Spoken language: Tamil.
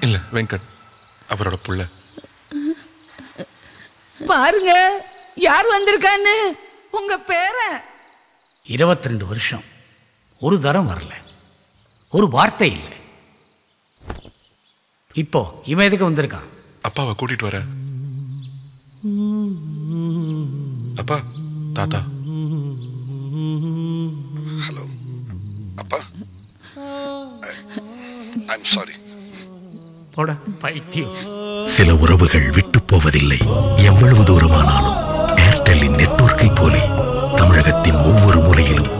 இல்ல வெங்கட் அவரோட புள்ள. பாருங்க யார் வந்திருக்கான்னு. உங்க பேரன். 22 வருஷம் ஒரு தரம் வரல, ஒரு வார்த்தை இல்லை. இப்போ இவன் எதுக்கு வந்திருக்கான்? அப்பாவை கூட்டிட்டு வர. அப்பா, தாத்தா. ஹலோ அப்பா. I'm sorry. போட பைத்தியம். சில உறவுகள் விட்டு போவதில்லை. எவ்வளவு தூரமானாலும் ஏர்டெல்லின் நெட்வொர்க்கை போலே தமிழகத்தின் ஒவ்வொரு மூலையிலும்